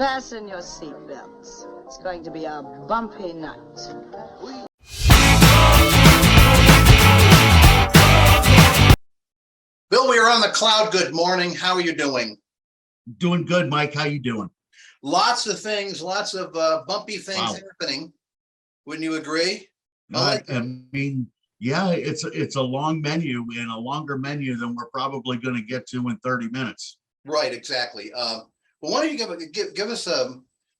Fasten your seatbelts. It's going to be a bumpy night. Bill, we are on the cloud. Good morning. How are you doing? Doing good, Mike. How you doing? Lots of things, lots of bumpy things happening. Wouldn't you agree? I mean, yeah, it's a long menu and a longer menu than we're probably going to get to in 30 minutes. Right, exactly. Well, why don't you give us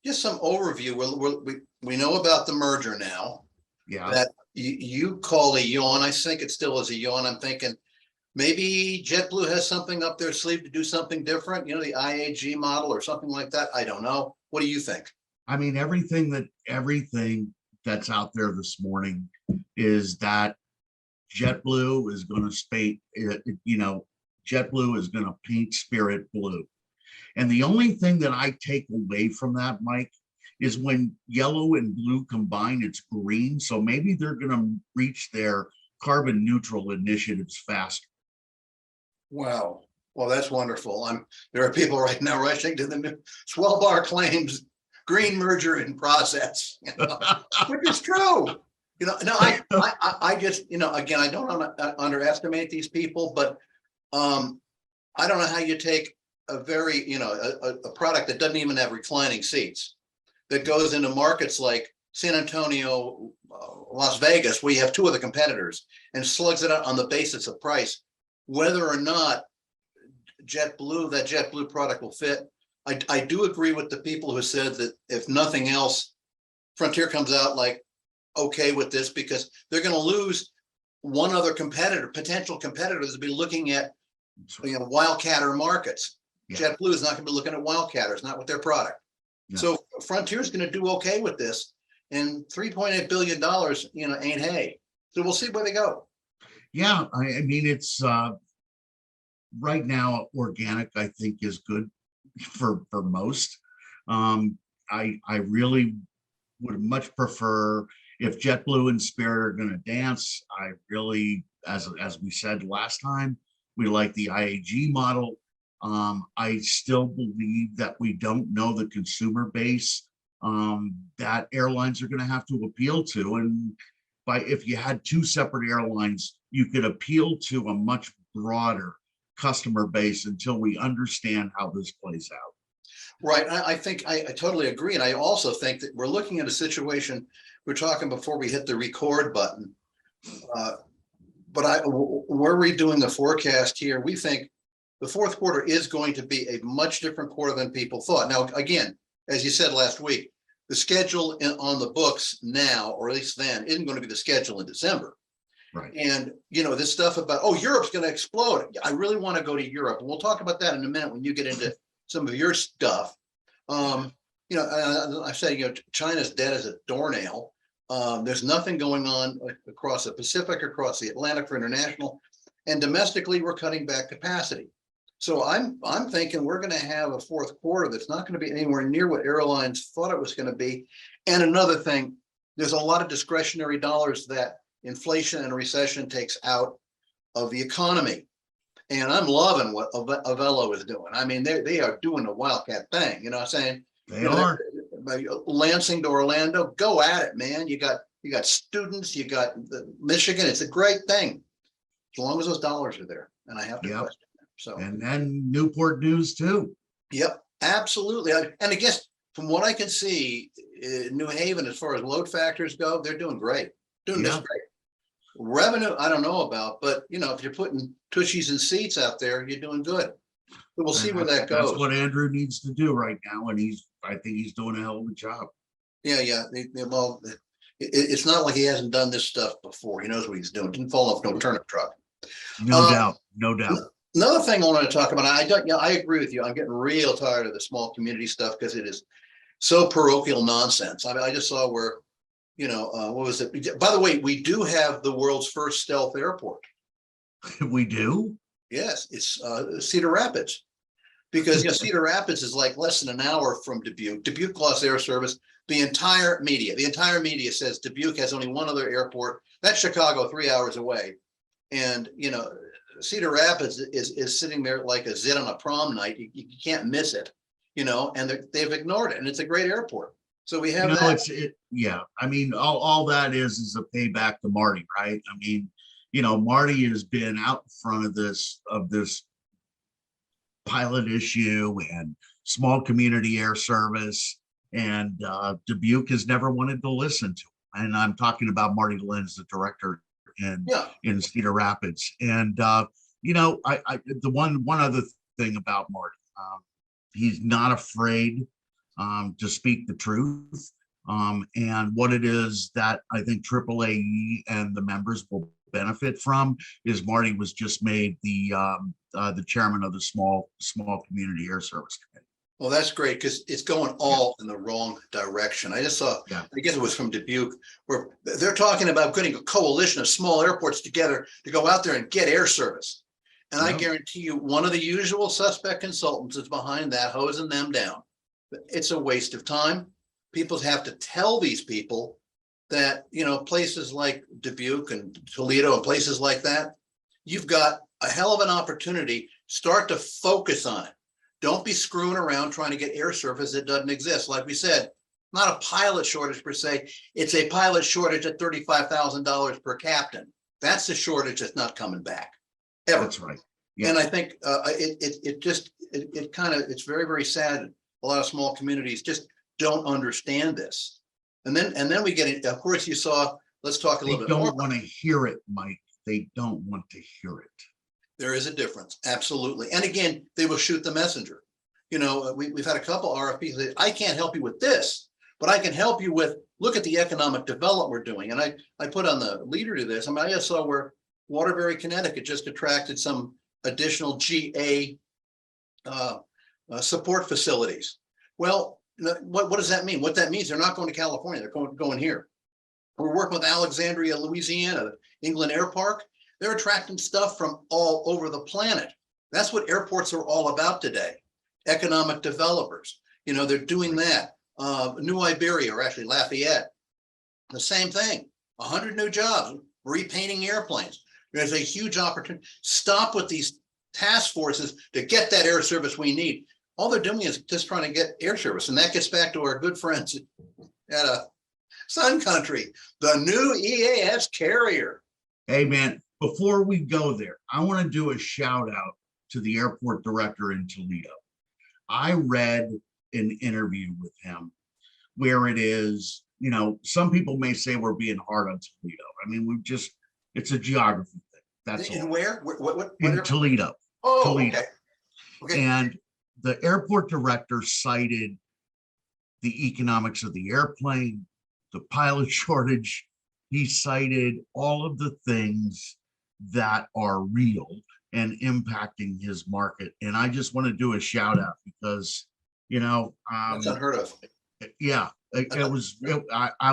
just some overview? We know about the merger now. Yeah. That you call a yawn. I think it still is a yawn. I'm thinking maybe JetBlue has something up their sleeve to do something different. You know, the IAG model or something like that. I don't know. What do you think? I mean, everything that's out there this morning is that JetBlue is going to JetBlue is going to paint Spirit blue. And the only thing that I take away from that, Mike, is when yellow and blue combine, it's green. So maybe they're going to reach their carbon neutral initiatives faster. Wow. Well, that's wonderful. There are people right now rushing to the new Swellbar claims green merger in process, which is true. No, I just, again, I don't underestimate these people, but I don't know how you take a very, a product that doesn't even have reclining seats that goes into markets like San Antonio, Las Vegas, where you have two of the competitors, and slugs it out on the basis of price, whether or not that JetBlue product will fit. I do agree with the people who said that if nothing else, Frontier comes out like okay with this because they're going to lose one other potential competitors to be looking at, wildcatter markets. Yeah. JetBlue is not going to be looking at wildcatters, not with their product. Yeah. So Frontier is going to do okay with this, and $3.8 billion, ain't hay. So we'll see where they go. Yeah, I mean, it's right now organic, I think, is good for most. I really would much prefer if JetBlue and Spirit are going to dance. I really, as we said last time, we like the IAG model. I still believe that we don't know the consumer base that airlines are going to have to appeal to. And if you had two separate airlines, you could appeal to a much broader customer base until we understand how this plays out. Right. I think I totally agree. And I also think that we're looking at a situation, we're talking before we hit the record button. But we're redoing the forecast here. We think the fourth quarter is going to be a much different quarter than people thought. Now, again, as you said last week, the schedule on the books now, or at least then, isn't going to be the schedule in December. Right. And, this stuff about, Europe's going to explode. I really want to go to Europe. And we'll talk about that in a minute when you get into some of your stuff. I say, China's dead as a doornail. There's nothing going on across the Pacific, across the Atlantic for international, and domestically we're cutting back capacity. So I'm thinking we're going to have a fourth quarter that's not going to be anywhere near what airlines thought it was going to be. And another thing, there's a lot of discretionary dollars that inflation and recession takes out of the economy. And I'm loving what Avelo is doing. I mean, they are doing a wildcat thing. You know what I'm saying? They are. Lansing to Orlando, go at it, man. You got students, you got Michigan. It's a great thing as long as those dollars are there. And I have to question them. So, and then Newport News too. Yep, absolutely. And I guess from what I can see, New Haven, as far as load factors go, they're doing great. Doing this great. Revenue, I don't know about, but if you're putting tushies and seats out there, you're doing good. So we'll see where that goes. That's what Andrew needs to do right now, and I think he's doing a hell of a job. Yeah. Well, it's not like he hasn't done this stuff before. He knows what he's doing. Didn't fall off no turnip truck. No doubt. Another thing I wanted to talk about, I agree with you. I'm getting real tired of the small community stuff because it is so parochial nonsense. I mean, I just saw where, what was it? By the way, we do have the world's first stealth airport. We do? Yes, it's Cedar Rapids. Because Cedar Rapids is like less than an hour from Dubuque. Dubuque lost air service. The entire media says Dubuque has only one other airport. That's Chicago, 3 hours away. And, Cedar Rapids is sitting there like a zit on a prom night. You can't miss it. and they've ignored it, and it's a great airport. So we You have know, that. yeah, I mean, all that is a payback to Marty, right? I mean, Marty has been out in front of this pilot issue and small community air service, and Dubuque has never wanted to listen to him. And I'm talking about Marty Lenz, the director in Yeah, Cedar Rapids. And the one other thing about Marty, he's not afraid to speak the truth. And what it is that I think AAAE and the members will benefit from is Marty was just made the chairman of the small community air service committee. well, that's great because it's going all in the wrong direction. I just saw, Yeah. I guess it was from Dubuque, where they're talking about getting a coalition of small airports together to go out there and get air service. And I Yeah. guarantee you, one of the usual suspect consultants is behind that, hosing them down. It's a waste of time. People have to tell these people that, places like Dubuque and Toledo and places like that, you've got a hell of an opportunity. Start to focus on it. Don't be screwing around trying to get air service that doesn't exist. Like we said, not a pilot shortage per se. It's a pilot shortage at $35,000 per captain. That's the shortage that's not coming back ever. That's right. Yeah. And I think it's very, very sad. A lot of small communities just don't understand this. And then we get it. Of course, you saw, let's talk a They little bit more. don't want to hear it, Mike. They don't want to hear it. There is a difference, absolutely. And again, they will shoot the messenger. We've had a couple RFPs that I can't help you with this, but I can help you with, look at the economic development we're doing. And I put on the leader to this. I mean, I just saw where Waterbury, Connecticut just attracted some additional GA support facilities. Well, what does that mean? What that means, they're not going to California, they're going here. We're working with Alexandria, Louisiana, England Air Park. They're attracting stuff from all over the planet. That's what airports are all about today. Economic developers, they're doing that. New Iberia, or actually Lafayette, the same thing. 100 new jobs, repainting airplanes. There's a huge opportunity. Stop with these task forces to get that air service we need. All they're doing is just trying to get air service. And that gets back to our good friends at Sun Country, the new EAS carrier. Hey, man, before we go there, I want to do a shout out to the airport director in Toledo. I read an interview with him where it is, some people may say we're being hard on Toledo. I mean, it's a geography thing. That's In all. where? What In Toledo. Oh, Toledo. Okay. And the airport director cited the economics of the airplane, the pilot shortage. He cited all of the things that are real and impacting his market. And I just want to do a shout out because, That's unheard of. yeah, I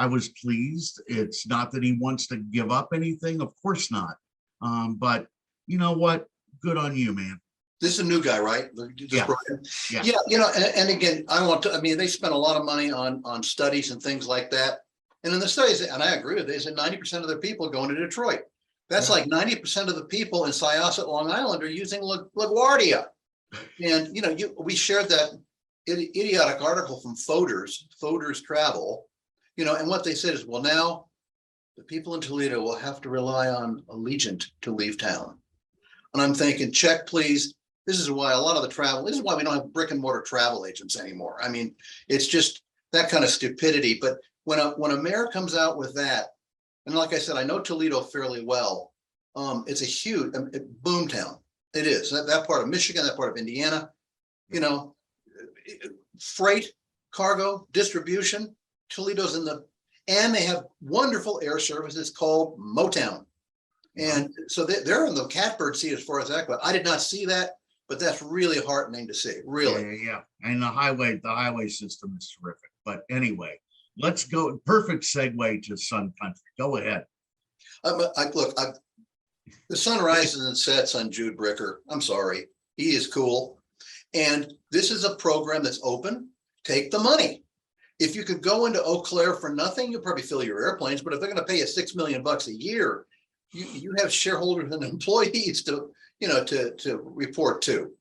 was pleased. It's not that he wants to give up anything, of course not. But you know what? Good on you, man. This is a new guy, right? Yeah. Yeah. And again, they spent a lot of money on studies and things like that. And in the studies, and I agree with this, they said 90% of their people are going to Detroit. That's like 90% of the people in Syosset, Long Island are using LaGuardia. And, we shared that idiotic article from Fodor's Travel, and what they said is, well, now the people in Toledo will have to rely on Allegiant to leave town. And I'm thinking, check, please. This is why this is why we don't have brick and mortar travel agents anymore. I mean, it's just that kind of stupidity. But when a mayor comes out with that, and like I said, I know Toledo fairly well. It's a huge boom town. It is that part of Michigan, that part of Indiana, freight, cargo, distribution. Toledo's and they have wonderful air services called Motown. And so they're in the catbird seat as far as that goes. I did not see that, but that's really heartening to see, really. Yeah. And the highway system is terrific. But anyway, let's go. Perfect segue to Sun Country. Go ahead. The sun rises and sets on Jude Bricker. I'm sorry. He is cool. And this is a program that's open. Take the money. If you could go into Eau Claire for nothing, you'll probably fill your airplanes. But if they're going to pay you $6 million a year, you have shareholders and employees to report to.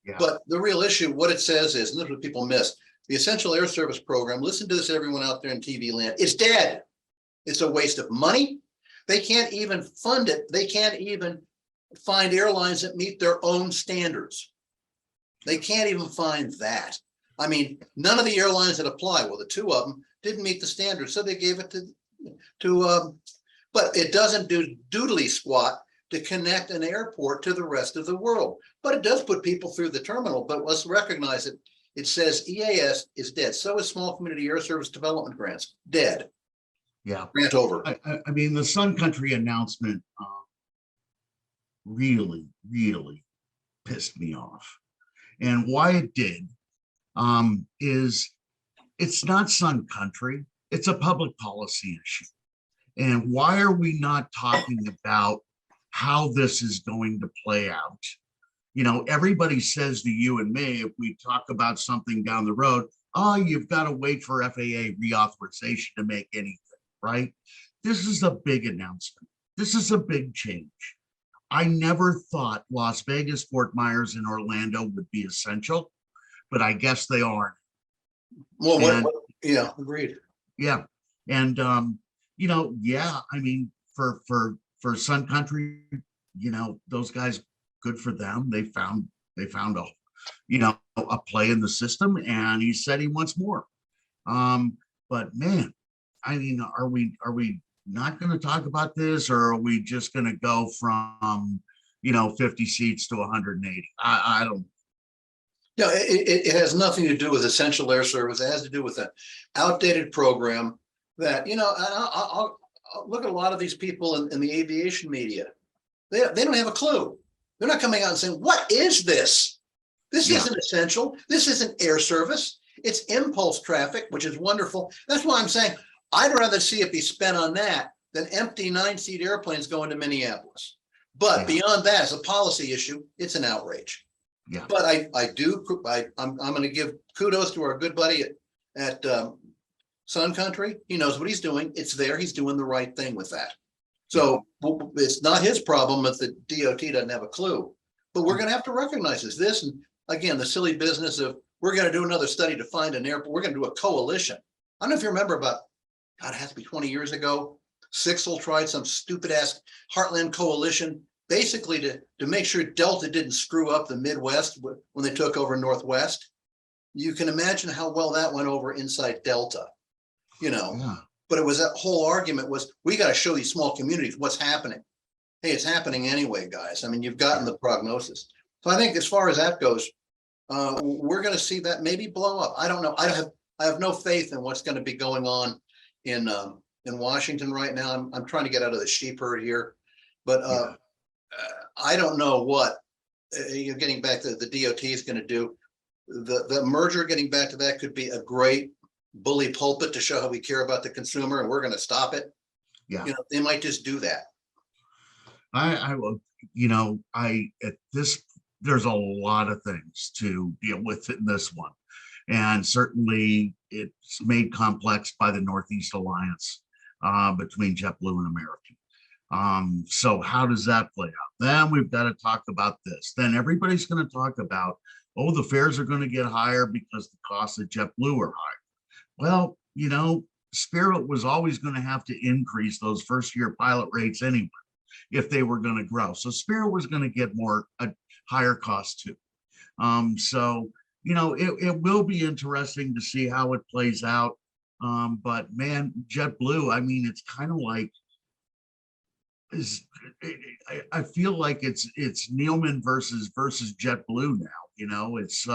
Yeah. But the real issue, what it says is, and this is what people miss, the Essential Air Service Program, listen to this, everyone out there in TV land, it's dead. It's a waste of money. They can't even fund it. They can't even find airlines that meet their own standards. They can't even find that. I mean, none of the airlines that apply, well, the two of them didn't meet the standards, so they gave it but it doesn't do doodly squat to connect an airport to the rest of the world. But it does put people through the terminal. But let's recognize it. It says EAS is dead. So is Small Community Air Service Development Grants, dead. Yeah. Grant over. I mean, the Sun Country announcement really, really pissed me off. And why it did is it's not Sun Country, it's a public policy issue. And why are we not talking about how this is going to play out? You know, everybody says to you and me, if we talk about something down the road, oh, you've got to wait for FAA reauthorization to make anything, right? This is a big announcement. This is a big change. I never thought Las Vegas, Fort Myers, and Orlando would be essential, but I guess they are. Well, yeah, agreed. Yeah. And, you know, yeah, I mean, for Sun Country, you know, those guys, good for them. They found a, you know, a play in the system, and he said he wants more. But man, I mean, are we not going to talk about this, or are we just going to go from, you know, 50 seats to 180? I don't. No, it has nothing to do with Essential Air Service. It has to do with an outdated program that, you know, I'll look at a lot of these people in the aviation media. They don't have a clue. They're not coming out and saying, what is this? This isn't essential. This isn't air service. It's impulse traffic, which is wonderful. That's why I'm saying I'd rather see it be spent on that than empty 9-seat airplanes going to Minneapolis. But beyond that, as a policy issue, it's an outrage. Yeah. But I'm going to give kudos to our good buddy at Sun Country. He knows what he's doing. It's there. He's doing the right thing with that. So it's not his problem if the DOT doesn't have a clue. But we're going to have to recognize this. And again, the silly business of we're going to do another study to find an airport. We're going to do a coalition. I don't know if you remember about, God, it has to be 20 years ago. Sixel tried some stupid ass Heartland coalition, basically to make sure Delta didn't screw up the Midwest when they took over Northwest. You can imagine how well that went over inside Delta, you know. Yeah. But it was that whole argument was, we got to show these small communities what's happening. Hey, it's happening anyway, guys. I mean, you've gotten the prognosis. So I think as far as that goes, we're going to see that maybe blow up. I don't know. I have no faith in what's going to be going on in Washington right now. I'm trying to get out of the sheep herd here, but I don't know what you're getting back to the DOT is going to do. The merger, getting back to that, could be a great bully pulpit to show how we care about the consumer and we're going to stop it. Yeah. You know, they might just do that. I will, you know, there's a lot of things to deal with in this one. And certainly it's made complex by the Northeast Alliance between JetBlue and American. So how does that play out? Then we've got to talk about this. Then everybody's going to talk about, oh, the fares are going to get higher because the costs of JetBlue are higher. Well, you know, Spirit was always going to have to increase those first year pilot rates anyway, if they were going to grow. So Spirit was going to get a higher cost too. So, you know, it will be interesting to see how it plays out. But man, JetBlue, I mean, it's kind of like, I feel like it's Neilman versus JetBlue now. You know, it's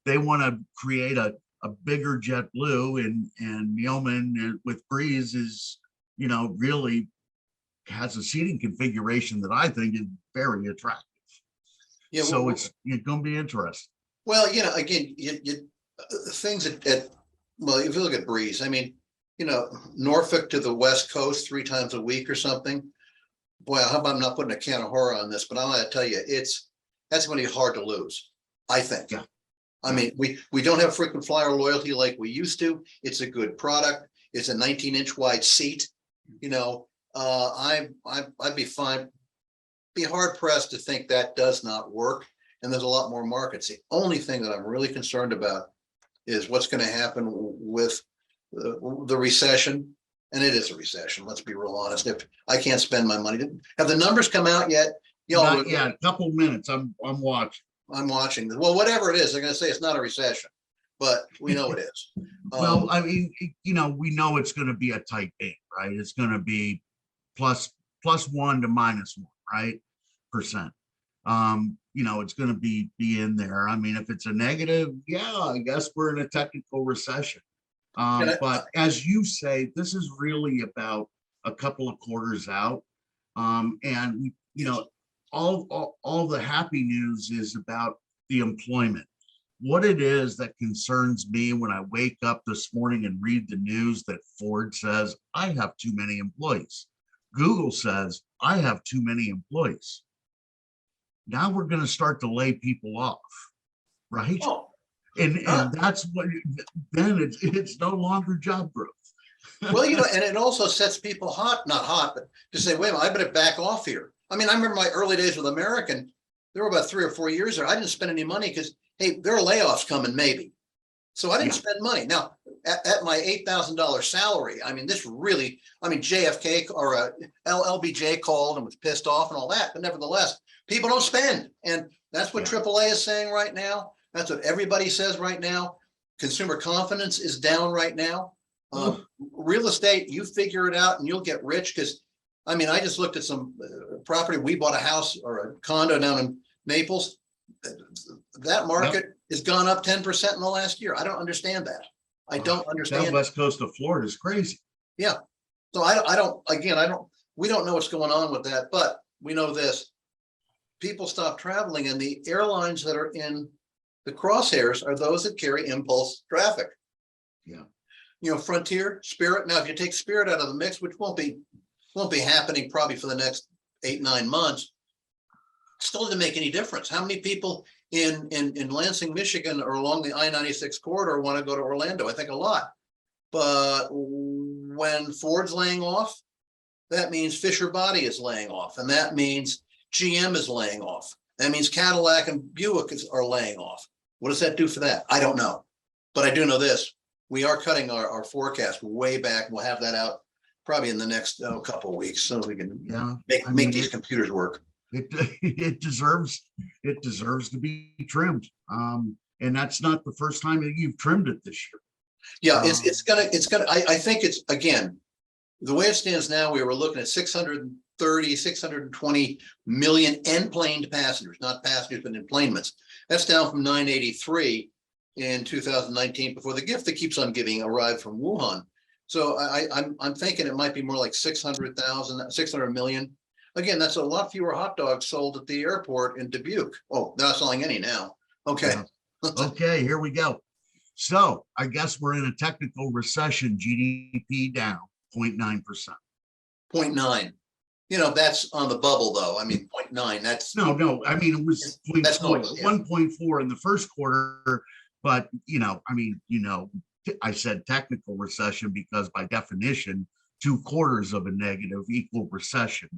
they want to create a bigger JetBlue, and Neilman with Breeze is, you know, really has a seating configuration that I think is very attractive. Yeah, so well, it's going to be interesting. Well, you know, again, things well, if you look at Breeze, I mean, you know, Norfolk to the West Coast 3 times a week or something. Boy, I hope I'm not putting a can of horror on this, but I want to tell you, that's going to be hard to lose, I think. Yeah. I mean, we don't have frequent flyer loyalty like we used to. It's a good product. It's a 19-inch wide seat. You know, I'd be fine. Be hard pressed to think that does not work. and there's a lot more markets. The only thing that I'm really concerned about is what's going to happen with the recession. And it is a recession. Let's be real honest. If I can't spend my money, have the numbers come out yet? Not yet. A couple minutes. I'm watching. I'm watching. Well, whatever it is, they're going to say it's not a recession, but we know it is. Well, I mean, we know it's going to be a tight band, right? It's going to be +1 to -1, right? Percent. It's going to be in there. I mean, if it's a negative, yeah, I guess we're in a technical recession. But as you say, this is really about a couple of quarters out. And all the happy news is about the employment. What it is that concerns me when I wake up this morning and read the news that Ford says, I have too many employees. Google says, I have too many employees. Now we're going to start to lay people off, right? Oh, and that's what, then it's no longer job growth. well, and it also sets people not hot, but to say, wait a minute, I better back off here. I mean, I remember my early days with American. There were about 3 or 4 years there. I didn't spend any money because, hey, there are layoffs coming, maybe. So I didn't spend money. Now, at my $8,000 salary, I mean, JFK or LBJ called and was pissed off and all that. But nevertheless, people don't spend. And that's what AAA is saying right now. That's what everybody says right now. Consumer confidence is down right now. Real estate, you figure it out and you'll get rich. Because, I mean, I just looked at some property. We bought a house or a condo down in Naples. That market has gone up 10% in the last year. I don't understand that. I don't understand. That west coast of Florida is crazy. Yeah. So we don't know what's going on with that, but we know this. People stop traveling, and the airlines that are in the crosshairs are those that carry impulse traffic. Yeah. Frontier, Spirit. Now, if you take Spirit out of the mix, which won't be happening probably for the next 8-9 months, still doesn't make any difference. How many people in Lansing, Michigan, or along the I-96 corridor want to go to Orlando? I think a lot. But when Ford's laying off, that means Fisher Body is laying off, and that means GM is laying off. That means Cadillac and Buick are laying off. What does that do for that? I don't know. But I do know this. We are cutting our forecast way back. We'll have that out probably in the next couple of weeks so we can make these computers work. It deserves to be trimmed. And that's not the first time that you've trimmed it this year. Yeah, it's gonna, I think it's, again, the way it stands now, we were looking at 620 million enplaned passengers, not passengers, but enplanements. That's down from 983 in 2019 before the gift that keeps on giving arrived from Wuhan. So I'm thinking it might be more like 600 million. Again, that's a lot fewer hot dogs sold at the airport in Dubuque. Oh, they're not selling any now. Okay. Yeah. Okay, here we go. So I guess we're in a technical recession, GDP down 0.9%. 0.9. That's on the bubble though. I mean, 0.9, that's. No, I mean, it was 0.4, yeah. 1.4 in the first quarter, but I said technical recession because by definition, 2 quarters of a negative equal recession,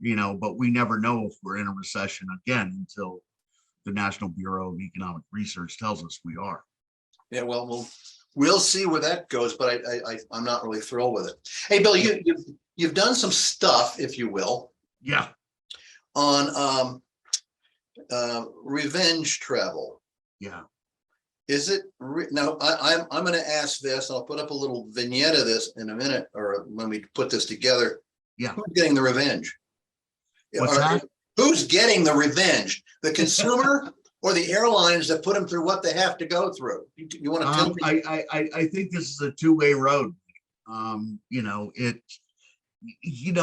but we never know if we're in a recession again until the National Bureau of Economic Research tells us we are. Yeah, well, we'll see where that goes, but I'm not really thrilled with it. Hey, Bill, you've done some stuff, if you will. Yeah. On revenge travel. Yeah. Is it now? I'm going to ask this. I'll put up a little vignette of this in a minute, or when we put this together. Yeah. Who's getting the revenge? What's that? Who's getting the revenge? The consumer or the airlines that put them through what they have to go through? You want to tell me? I think this is a two-way road.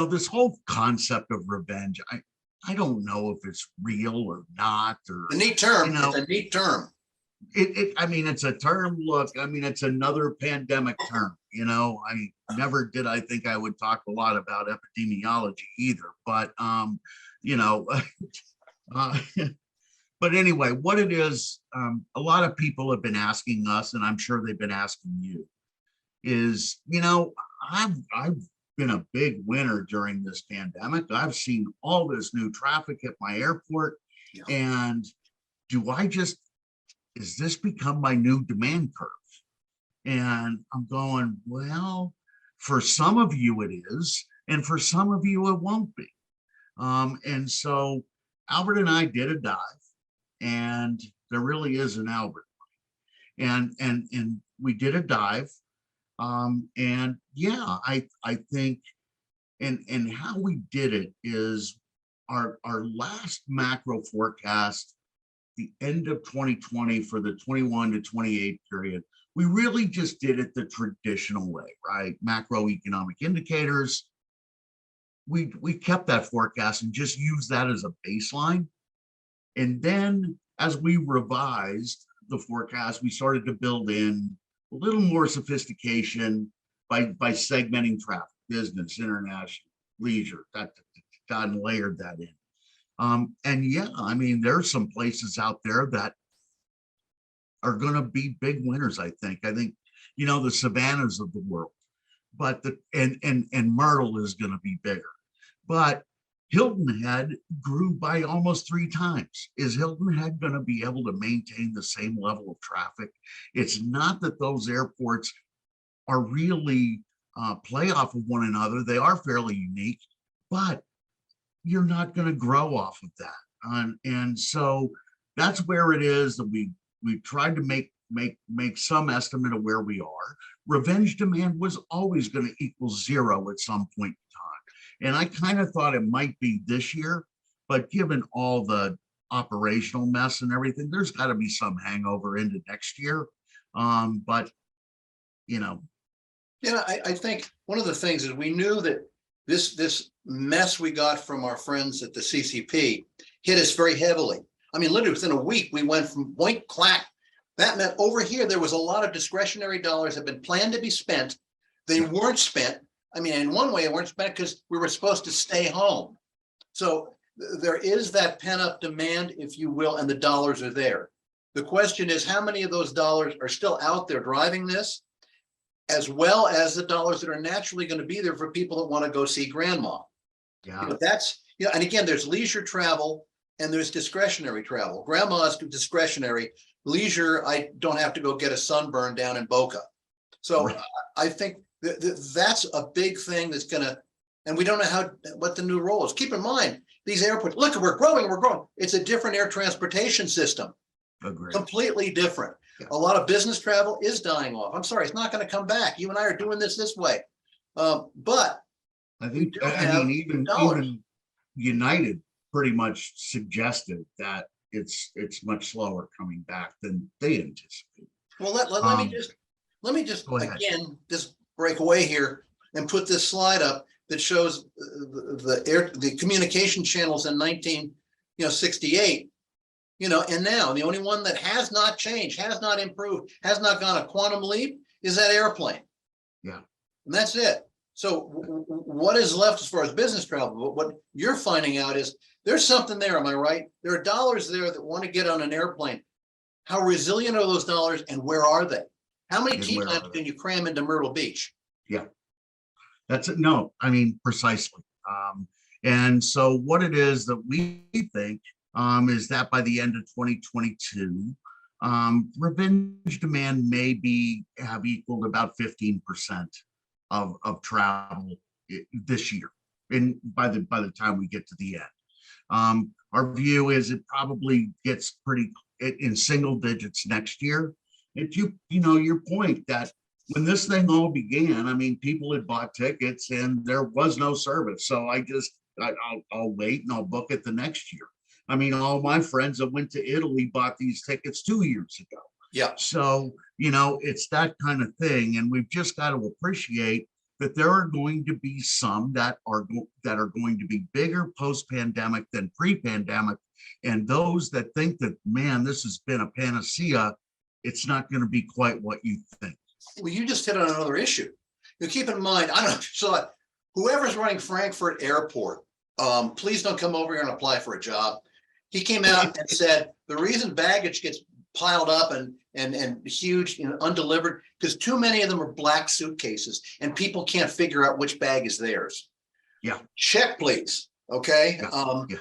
This whole concept of revenge, I don't know if it's real or not, or a neat term. It's a neat term. It's a term. Look, it's another pandemic term. Never did I think I would talk a lot about epidemiology either, but but anyway, what it is, a lot of people have been asking us, and I'm sure they've been asking you, is, I've been a big winner during this pandemic. I've seen all this new traffic at my airport, and is this become my new demand curve? And I'm going, well, for some of you it is, and for some of you it won't be. And so Albert and I did a dive, and there really is an Albert. And we did a dive. And yeah, I think, and how we did it is our last macro forecast, the end of 2020 for the 21 to 28 period, we really just did it the traditional way, right? Macroeconomic indicators. We kept that forecast and just used that as a baseline. And then as we revised the forecast, we started to build in a little more sophistication by segmenting traffic, business, international, leisure, that and layered that in. And yeah, I mean, there's some places out there that are going to be big winners. I think, the Savannahs of the world, but and Myrtle is going to be bigger, but Hilton Head grew by almost 3 times. Is Hilton Head going to be able to maintain the same level of traffic? It's not that those airports are really play off of one another. They are fairly unique, but you're not going to grow off of that. And so that's where it is that we tried to make some estimate of where we are. Revenge demand was always going to equal 0 at some point in time. And I kind of thought it might be this year, but given all the operational mess and everything, there's got to be some hangover into next year. But I think one of the things is we knew that this mess we got from our friends at the CCP hit us very heavily. I mean, literally within a week, we went from point clack. That meant over here, there was a lot of discretionary dollars that had been planned to be spent. They weren't spent. I mean, in one way, they weren't spent because we were supposed to stay home. So there is that pent-up demand, if you will, and the dollars are there. The question is, how many of those dollars are still out there driving this, as well as the dollars that are naturally going to be there for people that want to go see grandma? Yeah. But that's, and again, there's leisure travel and there's discretionary travel. Grandma's discretionary. Leisure, I don't have to go get a sunburn down in Boca. So right. I think that's a big thing that's going to, and we don't know what the new role is. Keep in mind, these airports, look, we're growing. It's a different air transportation system. Agreed. Completely different. Yeah. A lot of business travel is dying off. I'm sorry, it's not going to come back. You and I are doing this way. But I think, even United pretty much suggested that it's much slower coming back than they anticipate. Well, let me just again just break away here and put this slide up that shows the communication channels in 1968. And now the only one that has not changed, has not improved, has not gone a quantum leap is that airplane. Yeah, and that's it. So what is left as far as business travel? What you're finding out is there's something there. Am I right? There are dollars there that want to get on an airplane. How resilient are those dollars, and where are they? How many tea times can you cram into Myrtle Beach? Yeah, that's it. No, I mean, precisely. And so what it is that we think is that by the end of 2022, revenge demand may have equaled about 15% of travel this year, and by the time we get to the end. Our view is it probably gets pretty in single digits next year. And your point that when this thing all began, I mean, people had bought tickets and there was no service. So I'll wait and I'll book it the next year. I mean, all my friends that went to Italy bought these tickets 2 years ago. Yeah. So, it's that kind of thing. And we've just got to appreciate that there are going to be some that are going to be bigger post-pandemic than pre-pandemic. And those that think that, man, this has been a panacea, it's not going to be quite what you think. Well, you just hit on another issue. Keep in mind, I don't know if you saw it, whoever's running Frankfurt Airport, please don't come over here and apply for a job. He came out and said the reason baggage gets piled up and huge, undelivered, because too many of them are black suitcases and people can't figure out which bag is theirs. Yeah. Check, please. Okay. Yeah.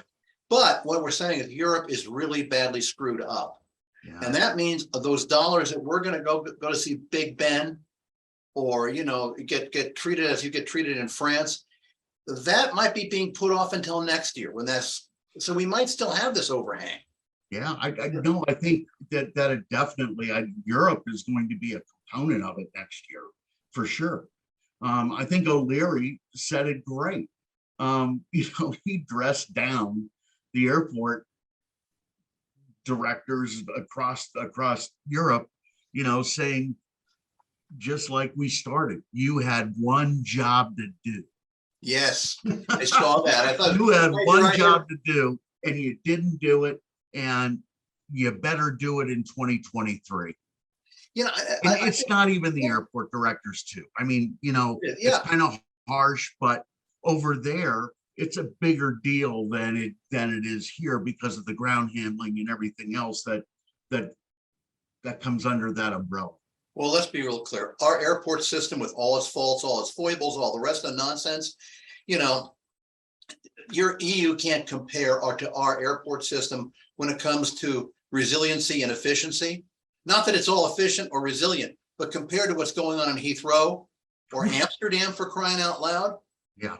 But what we're saying is Europe is really badly screwed up. Yeah. And that means those dollars that we're gonna go to see Big Ben, or, get treated as you get treated in France, that might be being put off until next year so we might still have this overhang. Yeah, I know. I think that it definitely, Europe is going to be a component of it next year for sure. I think O'Leary said it great. He dressed down the airport directors across Europe, saying, just like we started, you had one job to do. Yes, I saw that. I thought you had one job to do and you didn't do it, and you better do it in 2023. It's not even the airport directors too. I mean, it's kind of harsh, but over there, it's a bigger deal than it is here because of the ground handling and everything else that comes under that umbrella. Well, let's be real clear. Our airport system, with all its faults, all its foibles, all the rest of the nonsense, your EU can't compare to our airport system when it comes to resiliency and efficiency. Not that it's all efficient or resilient, but compared to what's going on in Heathrow or Amsterdam, for crying out loud. Yeah,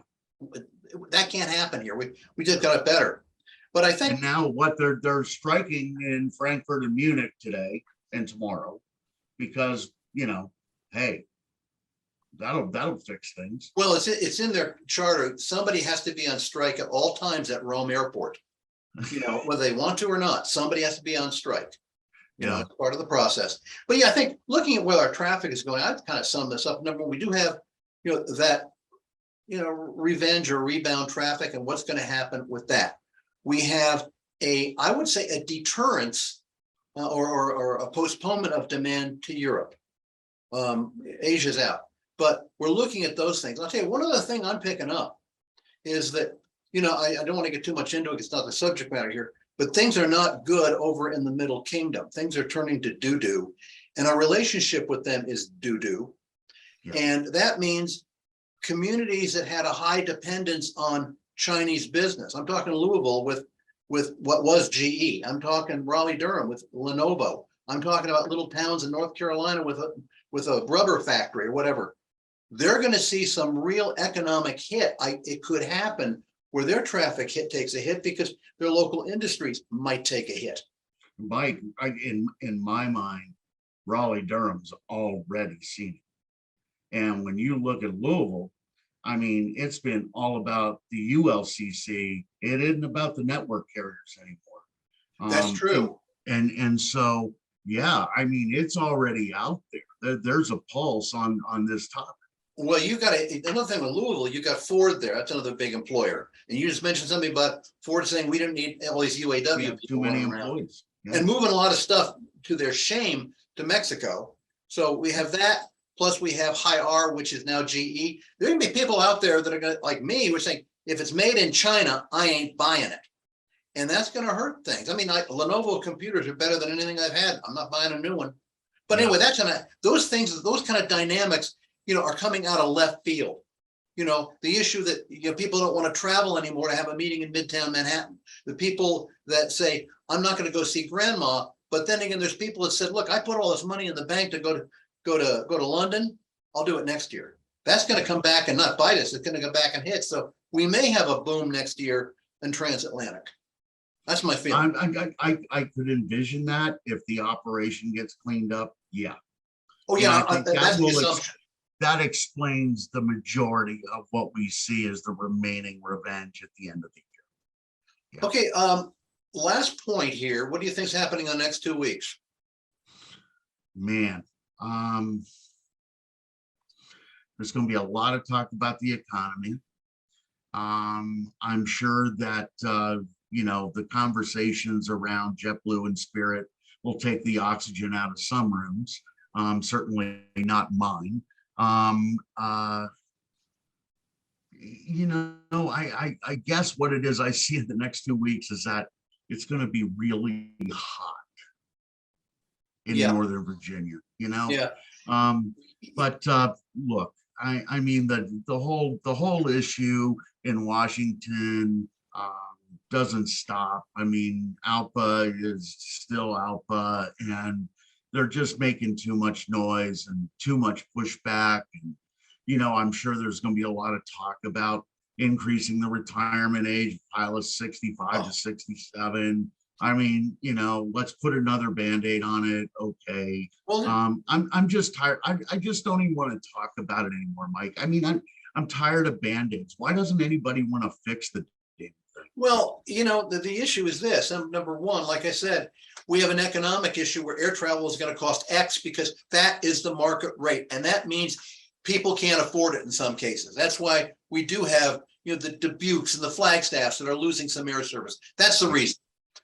that can't happen here. We just got it better. But I think, and now what they're striking in Frankfurt and Munich today and tomorrow, because hey, that'll fix things. Well, it's in their charter. Somebody has to be on strike at all times at Rome Airport. Whether they want to or not, somebody has to be on strike. It's part of the process. But yeah, I think looking at where our traffic is going, I've kind of summed this up. Number one, we do have, that, revenge or rebound traffic, and what's going to happen with that. We have I would say a deterrence or a postponement of demand to Europe. Asia's out, but we're looking at those things. I'll tell you, one other thing I'm picking up is that, I don't want to get too much into it. It's not the subject matter here, but things are not good over in the Middle Kingdom. Things are turning to doo-doo, and our relationship with them is doo-doo. Yeah. And that means communities that had a high dependence on Chinese business. I'm talking Louisville with what was GE. I'm talking Raleigh-Durham with Lenovo. I'm talking about little towns in North Carolina with a rubber factory or whatever. They're going to see some real economic hit. It could happen where their traffic takes a hit because their local industries might take a hit. Mike, in my mind, Raleigh-Durham's already seen it. And when you look at Louisville, I mean, it's been all about the ULCC. It isn't about the network carriers anymore. That's true. And so, yeah, I mean, it's already out there. There's a pulse on this topic. Well, another thing with Louisville, you got Ford there. That's another big employer. And you just mentioned something about Ford saying we don't need all these UAW. We have too many employees. Yeah. And moving a lot of stuff, to their shame, to Mexico. So we have that. Plus we have High R, which is now GE. There are gonna be people out there that are gonna, like me, who are saying, if it's made in China, I ain't buying it. And that's gonna hurt things. I mean, Lenovo computers are better than anything I've had. I'm not buying a new one. But anyway, those things, those kind of dynamics, are coming out of left field. The issue that people don't want to travel anymore to have a meeting in Midtown Manhattan. The people that say, I'm not going to go see grandma, but then again, there's people that said, look, I put all this money in the bank to go to London. I'll do it next year. That's going to come back and not bite us. It's going to go back and hit. So we may have a boom next year in transatlantic. That's my feeling. I could envision that if the operation gets cleaned up. Yeah. Oh yeah, that's the assumption. That explains the majority of what we see as the remaining revenge at the end of the year. Yeah. Okay. Last point here. What do you think is happening in the next 2 weeks? Man, there's going to be a lot of talk about the economy. I'm sure that, the conversations around JetBlue and Spirit will take the oxygen out of some rooms. Certainly not mine. I guess what it is I see in the next 2 weeks is that it's going to be really hot in Northern Virginia, Yeah. But look, I mean the whole issue in Washington, doesn't stop. I mean, Alpa is still Alpa, and they're just making too much noise and too much pushback. And, I'm sure there's going to be a lot of talk about increasing the retirement age of pilots 65 to 67. I mean, let's put another Band-Aid on it. Okay. Well, I'm just tired. I just don't even want to talk about it anymore, Mike. I mean, I'm tired of Band-Aids. Why doesn't anybody want to fix the damn thing? well, the issue is this. Number one, like I said, we have an economic issue where air travel is going to cost X because that is the market rate. And that means people can't afford it in some cases. That's why we do have, the Dubukes and the Flagstaffs that are losing some air service. That's the reason.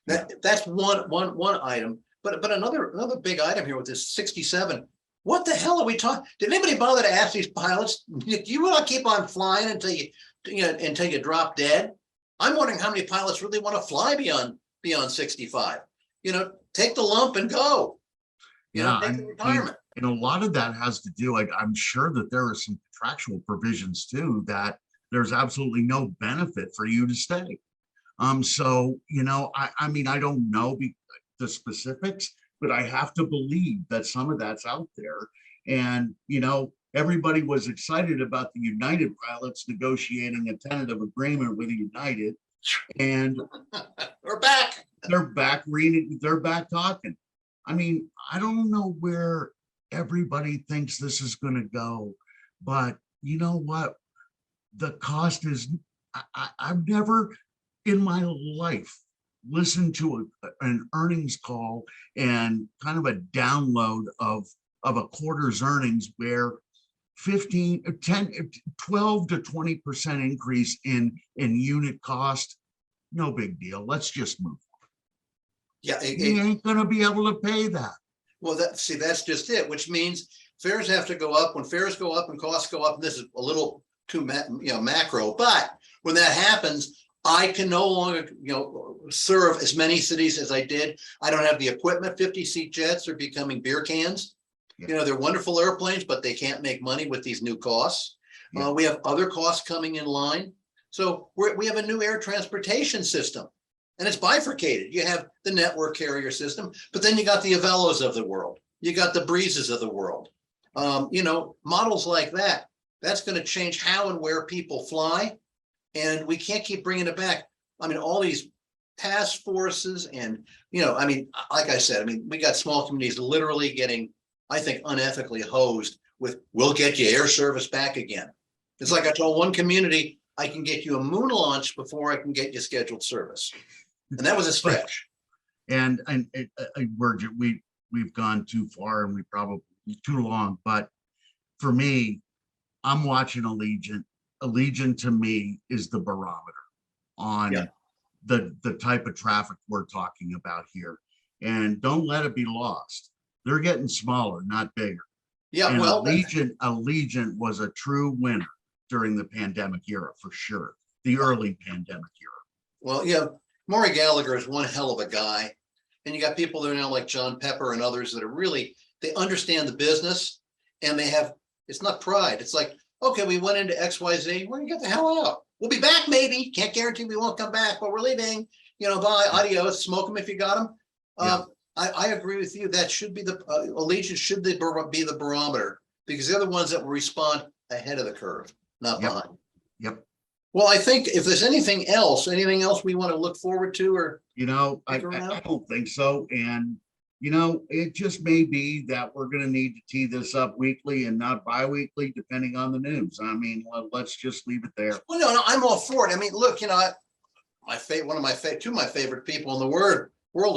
That's one item. But another big item here with this 67. What the hell are we talking? Did anybody bother to ask these pilots? Do you want to keep on flying until you drop dead? I'm wondering how many pilots really want to fly beyond 65. Take the lump and go. Take the retirement. And a lot of that has to do, I'm sure that there are some contractual provisions too, that there's absolutely no benefit for you to stay. So, I mean, I don't know the specifics, but I have to believe that some of that's out there. And, everybody was excited about the United pilots negotiating a tentative agreement with United, and we're back. They're back talking. I mean, I don't know where everybody thinks this is going to go, but you know what? The cost is, I've never in my life listened to an earnings call and kind of a download of a quarter's earnings where 12 to 20% increase in unit cost. No big deal. Let's just move on. Yeah. You ain't going to be able to pay that. Well, that's just it, which means fares have to go up. When fares go up and costs go up, and this is a little too macro, but when that happens, I can no longer serve as many cities as I did. I don't have the equipment. 50-seat jets are becoming beer cans. Yeah. They're wonderful airplanes, but they can't make money with these new costs. Yeah. We have other costs coming in line. So we have a new air transportation system, and it's bifurcated. You have the network carrier system, but then you got the Avelos of the world. You got the Breezes of the world. Models like that. That's going to change how and where people fly, and we can't keep bringing it back. I mean, all these task forces and, like I said, we got small communities literally getting, I think, unethically hosed with, we'll get you air service back again. It's like I told one community, I can get you a moon launch before I can get you scheduled service. And that was a stretch. And we've gone too far, and we probably too long, but for me, I'm watching Allegiant. Allegiant to me is the barometer on the type of traffic we're talking about here. And don't let it be lost. They're getting smaller, not bigger. Yeah, and well, Allegiant was a true winner during the pandemic era, for sure. The early pandemic era. Well, Maury Gallagher is one hell of a guy. And you got people there now like John Pepper and others that are really, they understand the business, and they have, it's not pride. It's like, okay, we went into XYZ. We're gonna get the hell out. We'll be back, maybe. Can't guarantee we won't come back, but we're leaving. Bye, adios. Smoke them if you got them. I agree with you. That should be the Allegiant should be the barometer, because they're the ones that will respond ahead of the curve, not behind. Yep. Well, I think if there's anything else we want to look forward to, or I don't think so. And it just may be that we're going to need to tee this up weekly and not bi-weekly, depending on the news. Let's just leave it there. Well, no, I'm all for it. Look, two of my favorite people in the world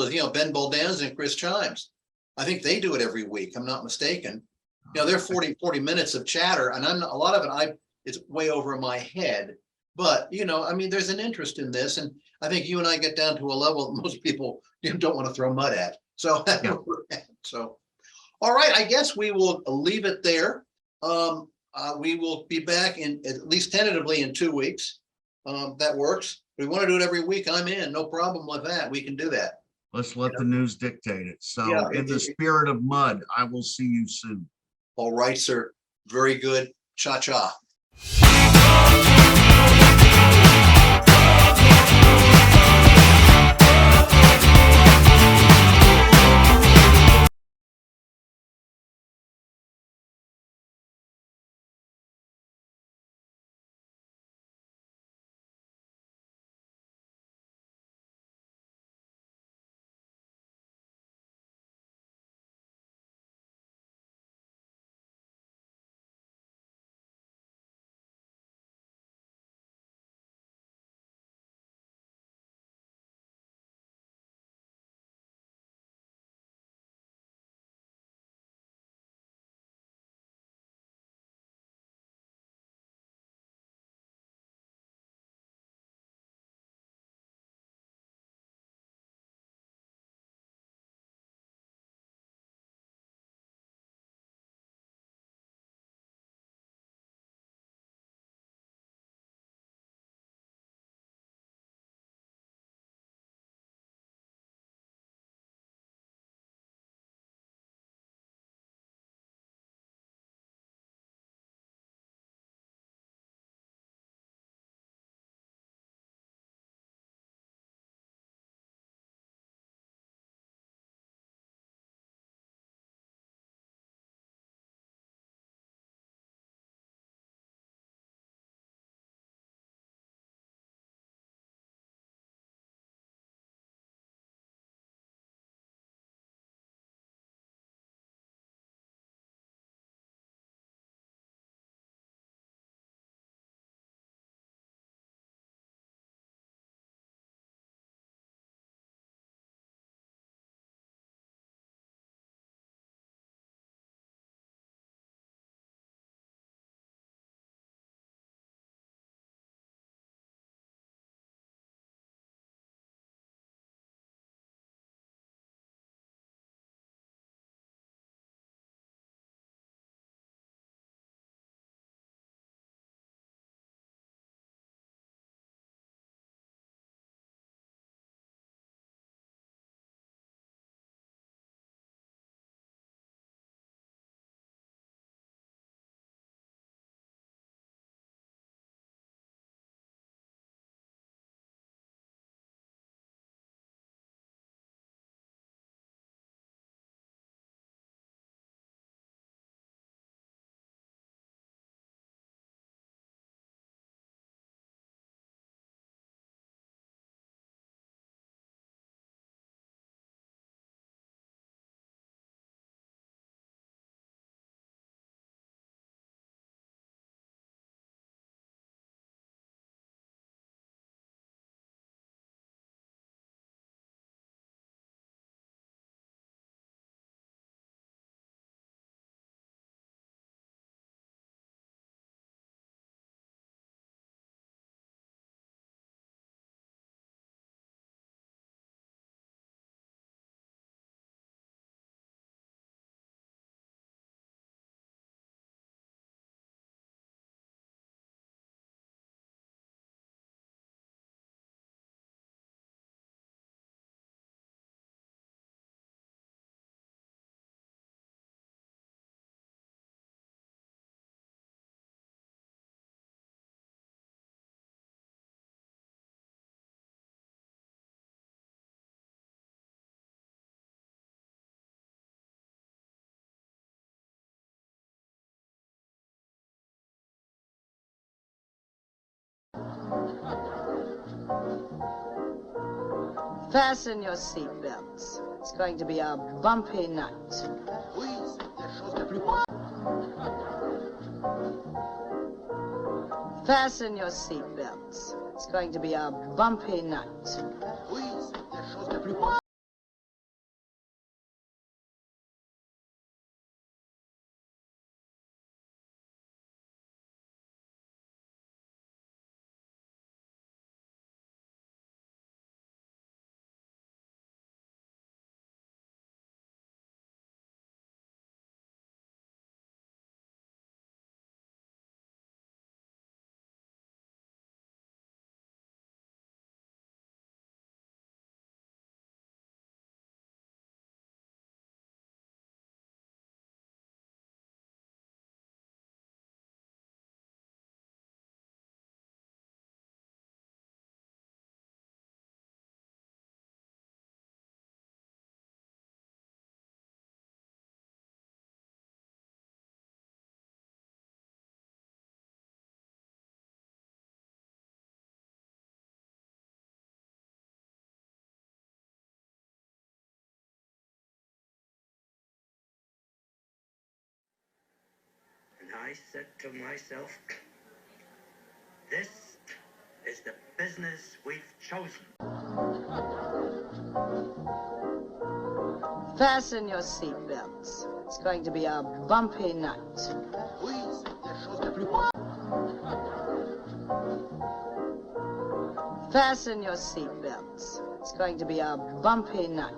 is, Ben Boldanza and Chris Chimes. I think they do it every week. I'm not mistaken. They're 40 minutes of chatter, and a lot of it, it's way over my head. But, there's an interest in this. And I think you and I get down to a level that most people don't want to throw mud at. So, all right, I guess we will leave it there. We will be back in at least tentatively in 2 weeks. That works. If we want to do it every week, I'm in. No problem with that. We can do that. Let's let the news dictate it. So in the spirit of mud, I will see you soon. All right, sir. Very good. Cha-cha. Fasten your seatbelts. It's going to be a bumpy night. Fasten your seatbelts. It's going to be a bumpy night. And I said to myself, this is the business we've chosen. Fasten your seatbelts. It's going to be a bumpy night. Fasten your seatbelts. It's going to be a bumpy night.